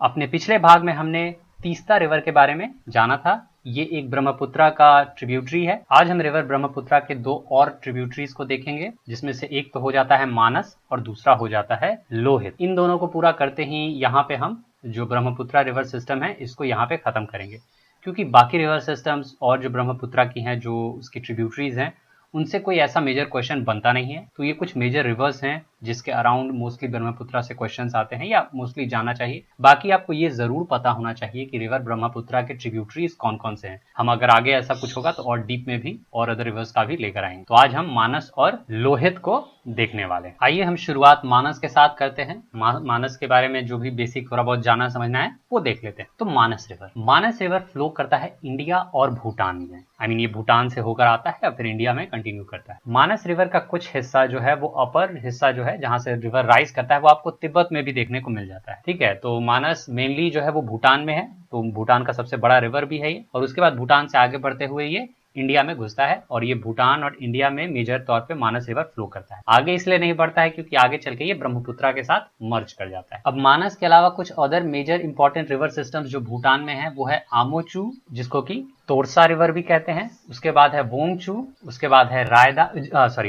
अपने पिछले भाग में हमने तीस्ता रिवर के बारे में जाना था। ये एक ब्रह्मपुत्रा का ट्रिब्यूटरी है। आज हम रिवर ब्रह्मपुत्रा के दो और ट्रिब्यूटरीज को देखेंगे, जिसमें से एक तो हो जाता है मानस और दूसरा हो जाता है लोहित। इन दोनों को पूरा करते ही यहाँ पे हम जो ब्रह्मपुत्रा रिवर सिस्टम है इसको यहाँ पे खत्म करेंगे, क्योंकि बाकी रिवर सिस्टम्स और जो ब्रह्मपुत्रा की हैं, जो उसकी ट्रिब्यूटरीज हैं, उनसे कोई ऐसा मेजर क्वेश्चन बनता नहीं है। तो ये कुछ मेजर रिवर्स हैं जिसके अराउंड मोस्टली ब्रह्मपुत्रा से क्वेश्चंस आते हैं या मोस्टली जाना चाहिए। बाकी आपको ये जरूर पता होना चाहिए कि रिवर ब्रह्मपुत्रा के ट्रिब्यूटरीज कौन कौन से हैं। हम अगर आगे ऐसा कुछ होगा तो और डीप में भी और अदर रिवर्स का भी लेकर आएंगे। तो आज हम मानस और लोहित को देखने वाले। आइए हम शुरुआत मानस के साथ करते हैं। मानस के बारे में जो भी बेसिक थोड़ा बहुत जानना समझना है वो देख लेते हैं। तो मानस रिवर फ्लो करता है इंडिया और भूटान में। ये भूटान से होकर आता है और फिर इंडिया में कंटिन्यू करता है। मानस रिवर का कुछ हिस्सा जो है वो अपर हिस्सा जो है जहां से रिवर राइज करता है वो आपको तिब्बत में भी देखने को मिल जाता है। ठीक है, तो मानस मेनली जो है वो भूटान में है, तो भूटान का सबसे बड़ा रिवर भी है ये। और उसके बाद भूटान से आगे बढ़ते हुए ये इंडिया में घुसता है और ये भूटान और इंडिया में मेजर तौर पे मानस रिवर फ्लो करता है। आगे इसलिए नहीं बढ़ता है क्योंकि आगे चल के ये ब्रह्मपुत्रा के साथ मर्ज कर जाता है। अब मानस के अलावा कुछ other major important river systems जो भूटान में है वो है आमोचू, जिसको कि तोरसा रिवर भी कहते हैं। उसके बाद है वोंगचू, उसके बाद है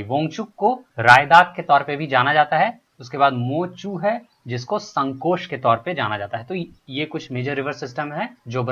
वोंगचुक को रायदाक के तौर पे भी जाना जाता है। उसके बाद मोचू है जिसको संकोश के तौर पे जाना जाता है। तो ये कुछ मेजर रिवर सिस्टम है जो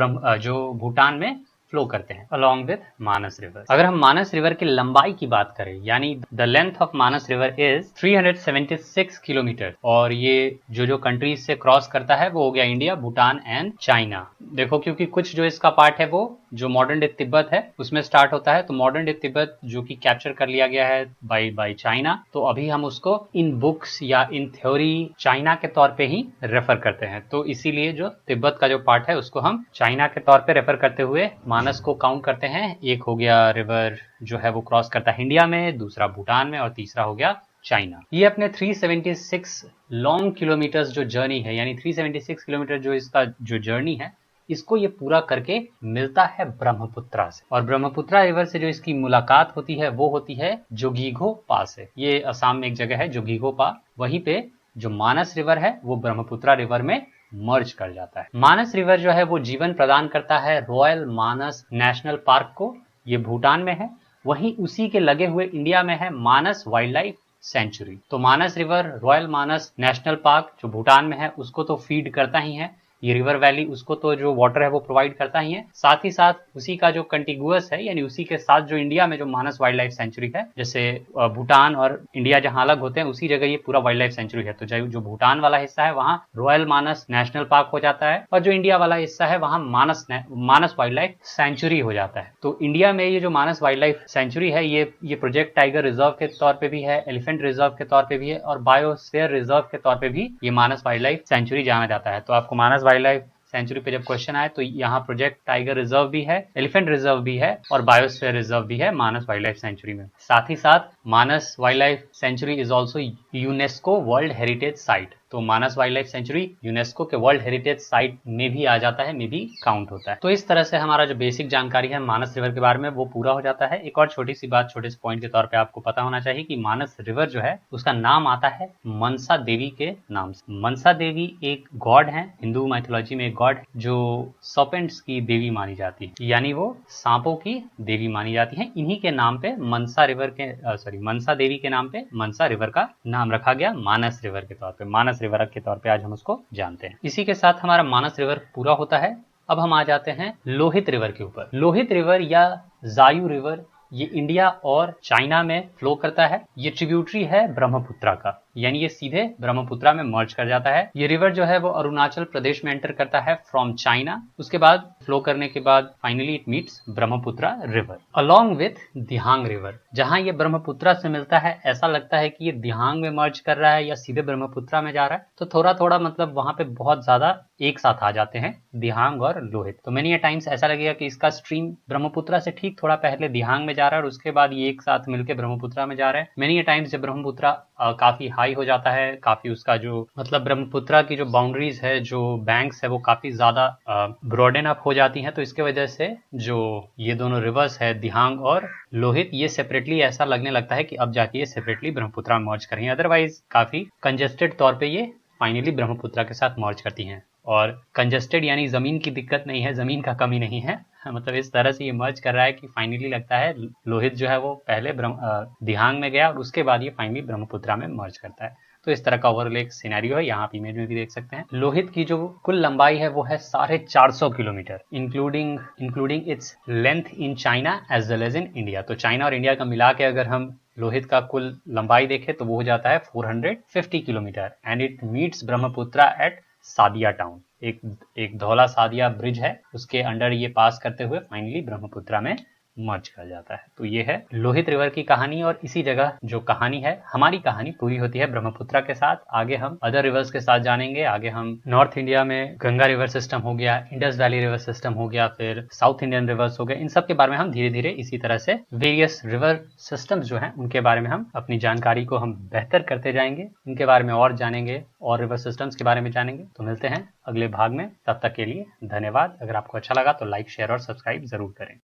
भूटान में फ्लो करते हैं अलॉन्ग विद मानस रिवर। अगर हम मानस रिवर की लंबाई की बात करें, यानी the length of Manas river is 376 kilometre, और ये जो कंट्रीज से क्रॉस करता है वो हो गया इंडिया, भूटान एंड चाइना। देखो, क्योंकि कुछ जो इसका पार्ट है वो जो मॉडर्न डे तिब्बत है उसमें स्टार्ट होता है, तो मॉडर्न डे तिब्बत जो कि कैप्चर कर लिया गया है बाय चाइना, तो अभी हम उसको इन बुक्स या इन थ्योरी चाइना के तौर पे ही रेफर करते हैं। तो इसीलिए जो तिब्बत का जो पार्ट है उसको हम चाइना के तौर पे रेफर करते हुए मानस को काउंट करते हैं। एक हो गया रिवर जो है वो क्रॉस करता है इंडिया में, दूसरा भूटान में और तीसरा हो गया चाइना। ये अपने 376 लॉन्ग किलोमीटर्स जो जर्नी है, यानी 376 किलोमीटर जो इसका जो जर्नी है, इसको ये पूरा करके मिलता है ब्रह्मपुत्रा से। और ब्रह्मपुत्रा रिवर से जो इसकी मुलाकात होती है वो होती है जोगीघो पा से। ये असम में एक जगह है जोगीघो पा, वहीं पे जो मानस रिवर है वो ब्रह्मपुत्रा रिवर में मर्ज कर जाता है। मानस रिवर जो है वो जीवन प्रदान करता है रॉयल मानस नेशनल पार्क को, ये भूटान में है। वहीं उसी के लगे हुए इंडिया में है मानस वाइल्ड लाइफ सेंचुरी। तो मानस रिवर रॉयल मानस नेशनल पार्क जो भूटान में है उसको तो फीड करता ही है, ये रिवर वैली उसको तो जो वाटर है वो प्रोवाइड करता ही है। साथ ही साथ उसी का जो कंटिगुअस है, यानी उसी के साथ जो इंडिया में जो मानस वाइल्ड लाइफ सेंचुरी है, जैसे भूटान और इंडिया जहां अलग होते हैं उसी जगह ये पूरा वाइल्ड लाइफ सेंचुरी है। तो जो भूटान वाला हिस्सा है वहां रॉयल मानस नेशनल पार्क हो जाता है, और जो इंडिया वाला हिस्सा है वहां मानस वाइल्ड लाइफ सेंचुरी हो जाता है। तो इंडिया में ये जो मानस वाइल्ड लाइफ सेंचुरी है ये प्रोजेक्ट टाइगर रिजर्व के तौर पे भी है, एलिफेंट रिजर्व के तौर पे भी है, और बायोस्फीयर रिजर्व के तौर पे भी ये मानस वाइल्ड लाइफ सेंचुरी जाना जाता है। तो आपको मानस वाइल्ड लाइफ सेंचुरी पे जब क्वेश्चन आए तो यहाँ प्रोजेक्ट टाइगर रिजर्व भी है, एलिफेंट रिजर्व भी है और बायोस्फीयर रिजर्व भी है मानस वाइल्ड लाइफ सेंचुरी में। साथ ही साथ Manas wildlife sanctuary is also UNESCO world heritage site. तो Manas wildlife sanctuary UNESCO के वर्ल्ड हेरिटेज साइट में भी आ जाता है, में भी काउंट होता है। तो इस तरह से हमारा जो बेसिक जानकारी है मानस रिवर के बारे में वो पूरा हो जाता है। एक और छोटी सी बात, छोटे से पॉइंट के तौर पे आपको पता होना चाहिए कि मानस रिवर जो है उसका नाम आता है मनसा देवी के नाम से। मनसा देवी एक गॉड है, हिंदू माइथोलॉजी में एक गॉड जो सर्पेंट्स की देवी मानी जाती है, यानी वो सांपों की देवी मानी जाती है। इन्हीं के नाम पे मनसा देवी के नाम पे मनसा रिवर का नाम रखा गया मानस रिवर के तौर पे। मानस रिवर के तौर पे आज हम उसको जानते हैं। इसी के साथ हमारा मानस रिवर पूरा होता है। अब हम आ जाते हैं लोहित रिवर के ऊपर। लोहित रिवर या जायु रिवर ये इंडिया और चाइना में फ्लो करता है। ये ट्रिब्यूटरी है ब्रह्मपुत्रा का, यानी ये सीधे ब्रह्मपुत्रा में मर्ज कर जाता है। ये रिवर जो है वो अरुणाचल प्रदेश में एंटर करता है फ्रॉम चाइना। उसके बाद फ्लो करने के बाद finally it meets Brahmaputra river along with Dihang river. जहां ये ब्रह्मपुत्रा से मिलता है ऐसा लगता है कि ये दिहांग में मर्ज कर रहा है या सीधे ब्रह्मपुत्रा में जा रहा है, तो थोड़ा थोड़ा मतलब वहां पे बहुत ज्यादा एक साथ आ जाते हैं दिहांग और लोहित। तो मेनी टाइम्स ऐसा लगेगा कि इसका स्ट्रीम ब्रह्मपुत्रा से ठीक थोड़ा पहले दिहांग में जा रहा है और उसके बाद ये एक साथ मिलकर ब्रह्मपुत्रा में जा रहे हैं। मेनी टाइम्स जब ब्रह्मपुत्रा काफी हाई हो जाता है, काफी उसका जो मतलब ब्रह्मपुत्रा की जो बाउंड्रीज है, जो बैंक्स है, वो काफी ज्यादा ब्रॉडन अप हो जाती हैं। तो इसके वजह से जो ये दोनों रिवर्स है दिहांग और लोहित, ये सेपरेटली ऐसा लगने लगता है कि अब जाके ये सेपरेटली ब्रह्मपुत्रा में मर्ज करेंगे। अदरवाइज काफी कंजेस्टेड तौर पे ये फाइनली ब्रह्मपुत्रा के साथ मर्ज करती हैं। और कंजस्टेड यानी जमीन की दिक्कत नहीं है, जमीन का कमी नहीं है, मतलब इस तरह से ये मर्ज कर रहा है कि फाइनली लगता है लोहित जो है वो पहले दिहांग में गया और उसके बाद ये फाइनली ब्रह्मपुत्रा में मर्ज करता है। तो इस तरह का ओवरऑल एक सिनेरियो है, यहाँ आप इमेज में भी देख सकते हैं। लोहित की जो कुल लंबाई है वो है 450 kilometre, including its length in China as well as in India. तो चाइना और इंडिया का मिला के अगर हम लोहित का कुल लंबाई देखें तो वो हो जाता है 450 kilometre and it meets Brahmaputra at Sadiya town. एक धौला सादिया ब्रिज है, उसके अंडर ये पास करते हुए फाइनली ब्रह्मपुत्रा में मर्ज कर जाता है। तो ये है लोहित रिवर की कहानी और इसी जगह जो कहानी है, हमारी कहानी पूरी होती है ब्रह्मपुत्रा के साथ। आगे हम अदर रिवर्स के साथ जानेंगे। आगे हम नॉर्थ इंडिया में गंगा रिवर सिस्टम हो गया, इंडस वैली रिवर सिस्टम हो गया, फिर साउथ इंडियन रिवर्स हो गए, इन सब के बारे में हम धीरे धीरे इसी तरह से वेरियस रिवर सिस्टम्स जो हैं उनके बारे में हम अपनी जानकारी को हम बेहतर करते जाएंगे, उनके बारे में और जानेंगे और रिवर सिस्टम्स के बारे में जानेंगे। तो मिलते हैं अगले भाग में, तब तक के लिए धन्यवाद। अगर आपको अच्छा लगा तो लाइक, शेयर और सब्सक्राइब जरूर करें।